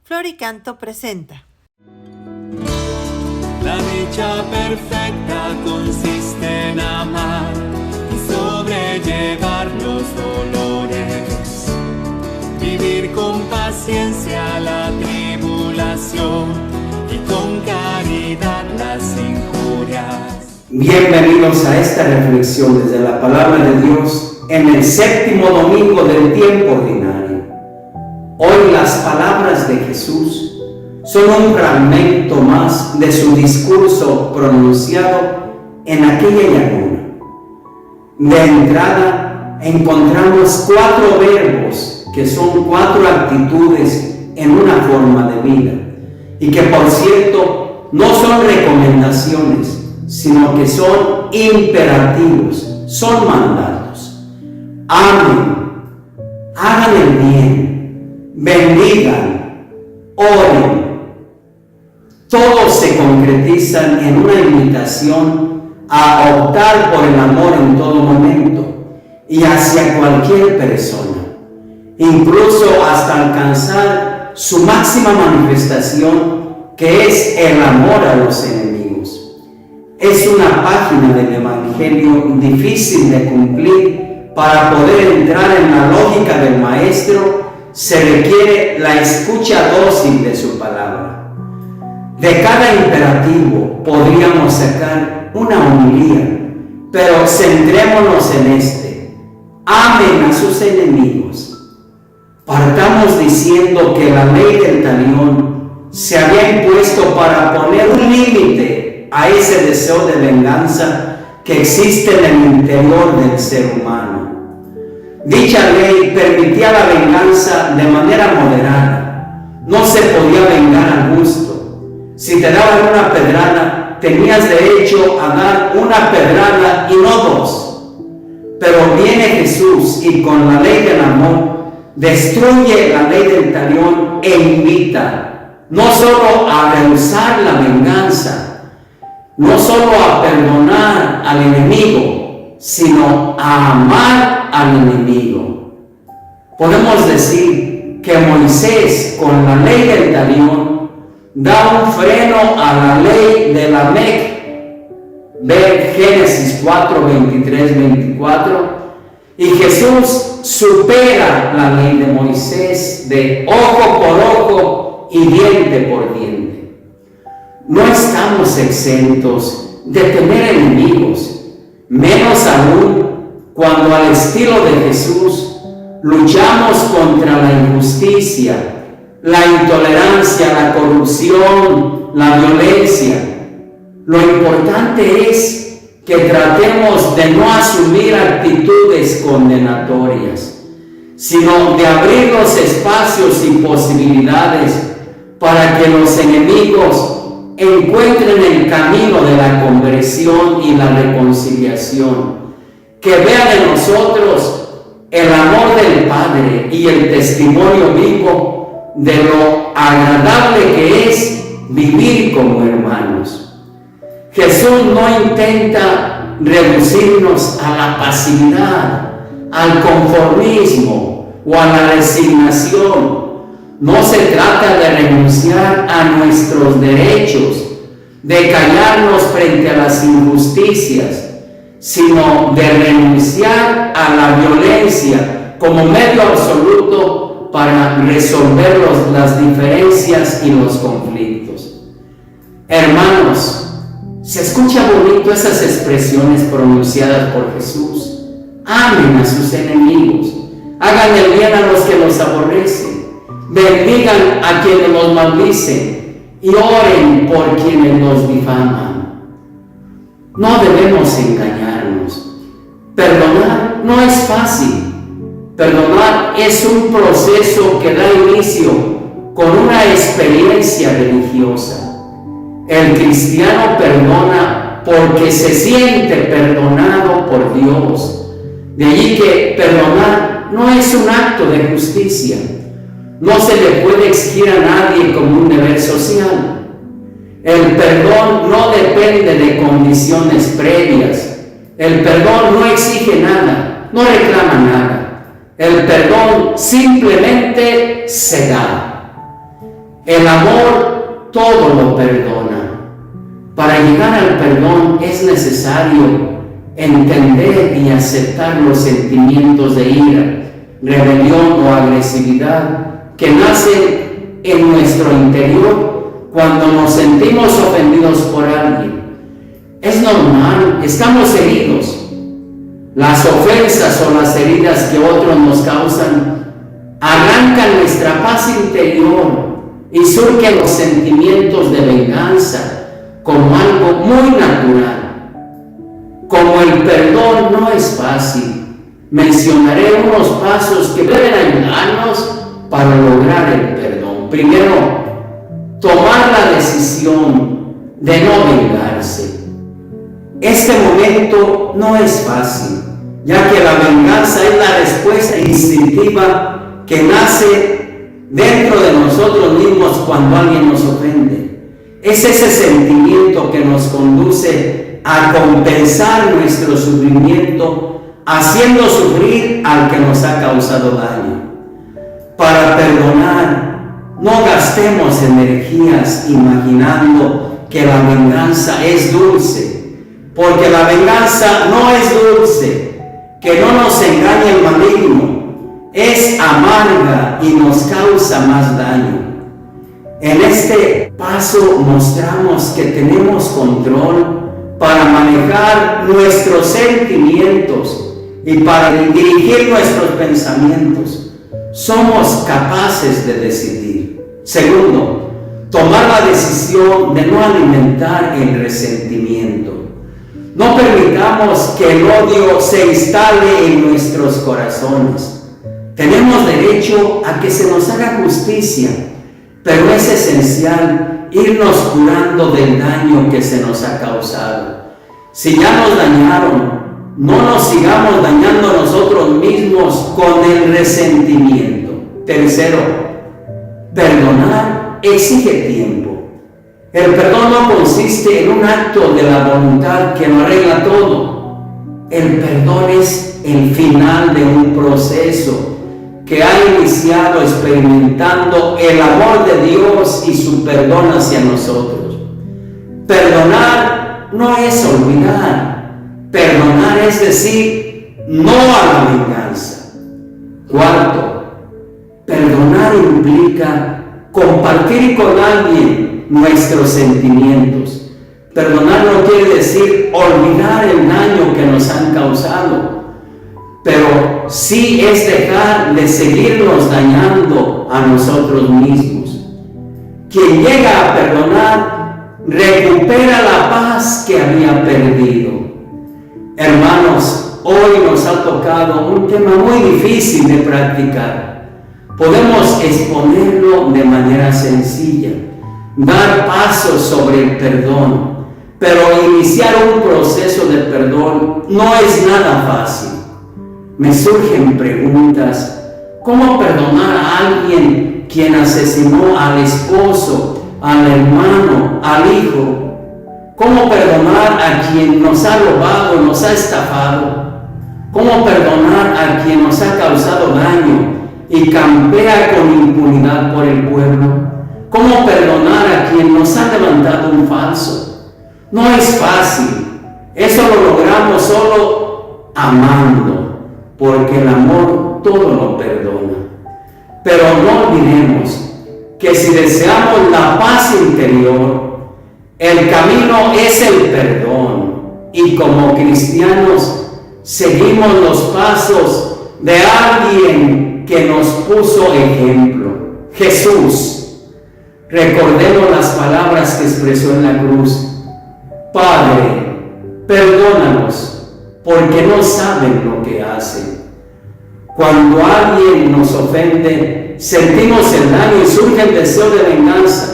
Flor y Canto presenta. La dicha perfecta consiste en amar y sobrellevar los dolores, vivir con paciencia la tribulación y con caridad las injurias. Bienvenidos a esta reflexión desde la palabra de Dios en el séptimo domingo del tiempo ordinario. Hoy las palabras de Jesús son un fragmento más de su discurso pronunciado en aquella llanura. De entrada encontramos 4 verbos que son 4 actitudes en una forma de vida y que, por cierto, no son recomendaciones, sino que son imperativos, son mandatos. Amen, hagan el bien, bendigan, oren. Todos se concretizan en una invitación a optar por el amor en todo momento y hacia cualquier persona, incluso hasta alcanzar su máxima manifestación, que es el amor a los enemigos. Es una página del Evangelio difícil de cumplir. Para poder entrar en la lógica del Maestro se requiere la escucha dócil de su palabra. De cada imperativo podríamos sacar una homilía, pero centrémonos en este: amen a sus enemigos. Partamos diciendo que la ley del talión se había impuesto para poner un límite a ese deseo de venganza que existe en el interior del ser humano. Dicha ley permitía la venganza de manera moderada. No se podía vengar al gusto. Si te daban una pedrada, tenías derecho a dar una pedrada y no 2. Pero viene Jesús y con la ley del amor destruye la ley del talión e invita no solo a rehusar la venganza, no solo a perdonar al enemigo, sino a amar al enemigo. Podemos decir que Moisés, con la ley del talión, da un freno a la ley de Lamec. Ve Génesis 4, 23, 24. Y Jesús supera la ley de Moisés de ojo por ojo y diente por diente. No estamos exentos de tener enemigos, menos aún cuando, al estilo de Jesús, luchamos contra la injusticia, la intolerancia, la corrupción, la violencia. Lo importante es que tratemos de no asumir actitudes condenatorias, sino de abrir los espacios y posibilidades para que los enemigos encuentren el camino de la conversión y la reconciliación, que vean en nosotros el amor del Padre y el testimonio vivo de lo agradable que es vivir como hermanos. Jesús no intenta reducirnos a la pasividad, al conformismo o a la resignación. No se trata de renunciar a nuestros derechos, de callarnos frente a las injusticias, sino de renunciar a la violencia como medio absoluto para resolver las diferencias y los conflictos. Hermanos, se escucha bonito esas expresiones pronunciadas por Jesús. Amen a sus enemigos, hagan el bien a los que los aborrecen, bendigan a quienes los maldicen y oren por quienes los difaman. No debemos engañarnos. Perdonar no es fácil. Perdonar es un proceso que da inicio con una experiencia religiosa. El cristiano perdona porque se siente perdonado por Dios. De allí que perdonar no es un acto de justicia. No se le puede exigir a nadie como un deber social. El perdón no depende de condiciones previas. El perdón no exige nada, no reclama nada. El perdón simplemente se da. El amor todo lo perdona. Para llegar al perdón es necesario entender y aceptar los sentimientos de ira, rebelión o agresividad que nacen en nuestro interior cuando nos sentimos ofendidos por alguien. Es normal, estamos heridos. Las ofensas o las heridas que otros nos causan arrancan nuestra paz interior y surgen los sentimientos de venganza como algo muy natural. Como el perdón no es fácil, mencionaré unos pasos que deben ayudarnos para lograr el perdón. Primero, tomar la decisión de no vengarse. Este momento no es fácil, ya que la venganza es la respuesta instintiva que nace dentro de nosotros mismos cuando alguien nos ofende. Es ese sentimiento que nos conduce a compensar nuestro sufrimiento, haciendo sufrir al que nos ha causado daño. Para perdonar, no gastemos energías imaginando que la venganza es dulce, porque la venganza no es dulce. Que no nos engañe el maligno, es amarga y nos causa más daño. En este paso mostramos que tenemos control para manejar nuestros sentimientos y para dirigir nuestros pensamientos. Somos capaces de decidir. Segundo, tomar la decisión de no alimentar el resentimiento. No permitamos que el odio se instale en nuestros corazones. Tenemos derecho a que se nos haga justicia, pero es esencial irnos curando del daño que se nos ha causado. Si ya nos dañaron, no nos sigamos dañando nosotros mismos con el resentimiento. Tercero, perdonar exige tiempo. El perdón no consiste en un acto de la voluntad que lo arregla todo. El perdón es el final de un proceso que ha iniciado experimentando el amor de Dios y su perdón hacia nosotros. Perdonar no es olvidar. Perdonar es decir no a la venganza. Cuarto, perdonar implica compartir con alguien nuestros sentimientos. Perdonar no quiere decir olvidar el daño que nos han causado, pero sí es dejar de seguirnos dañando a nosotros mismos. Quien llega a perdonar recupera la paz que había perdido. Hermanos, hoy nos ha tocado un tema muy difícil de practicar. Podemos exponerlo de manera sencilla, dar pasos sobre el perdón, pero iniciar un proceso de perdón no es nada fácil. Me surgen preguntas: ¿cómo perdonar a alguien quien asesinó al esposo, al hermano, al hijo? ¿Cómo perdonar a quien nos ha robado, nos ha estafado? ¿Cómo perdonar a quien nos ha causado daño y campea con impunidad por el pueblo? ¿Cómo perdonar a quien nos ha levantado un falso? No es fácil. Eso lo logramos solo amando, porque el amor todo lo perdona. Pero no olvidemos que si deseamos la paz interior, el camino es el perdón. Y como cristianos seguimos los pasos de alguien que nos puso ejemplo, Jesús. Recordemos las palabras que expresó en la cruz: Padre, perdónanos, porque no saben lo que hacen. Cuando alguien nos ofende, sentimos el daño y surge el deseo de venganza.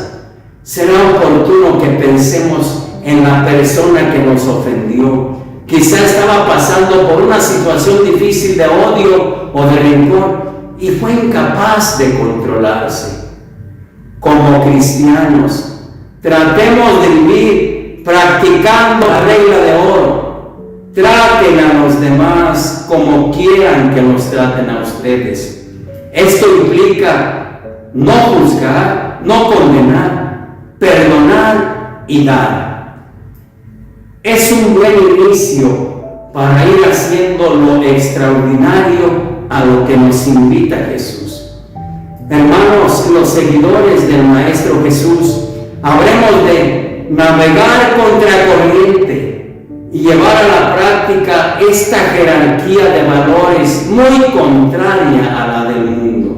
Será oportuno que pensemos en la persona que nos ofendió. Quizá estaba pasando por una situación difícil de odio o de rencor y fue incapaz de controlarse. Como cristianos, tratemos de vivir practicando la regla de oro. Traten a los demás como quieran que los traten a ustedes. Esto implica no juzgar, no condenar, perdonar y dar. Es un buen inicio para ir haciendo lo extraordinario a lo que nos invita Jesús. Hermanos, los seguidores del Maestro Jesús, habremos de navegar contra corriente y llevar a la práctica esta jerarquía de valores muy contraria a la del mundo.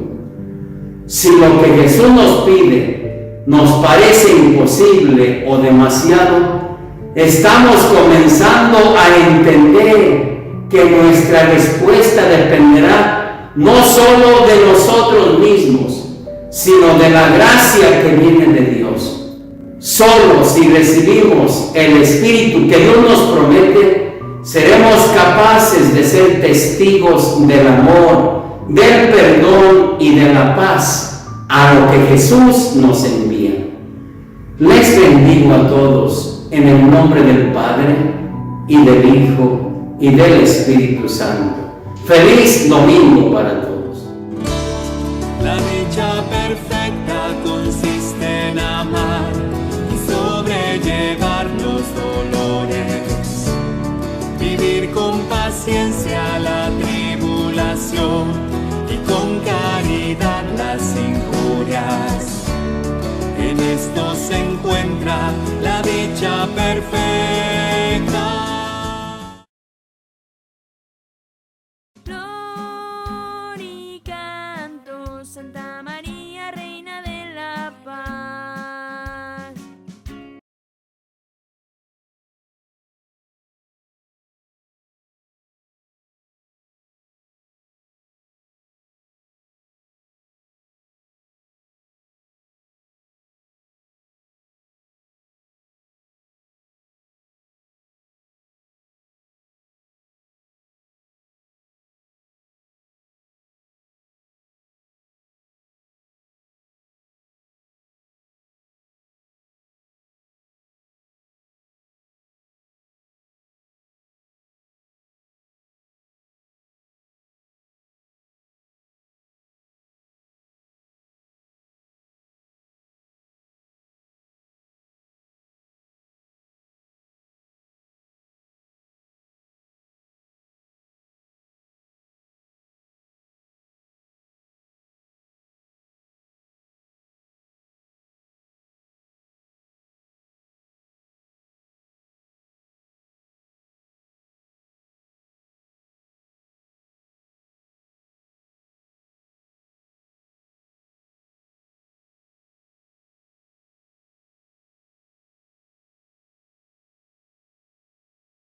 Si lo que Jesús nos pide nos parece imposible o demasiado, estamos comenzando a entender que nuestra respuesta dependerá no solo de nosotros mismos, sino de la gracia que viene de Dios. Solo si recibimos el Espíritu que Dios nos promete, seremos capaces de ser testigos del amor, del perdón y de la paz a lo que Jesús nos envía. Les bendigo a todos en el nombre del Padre y del Hijo y del Espíritu Santo. Feliz domingo para todos. La dicha perfecta consiste en amar y sobrellevar los dolores, vivir con paciencia la tribulación y con caridad las injurias. En esto se encuentra la dicha perfecta.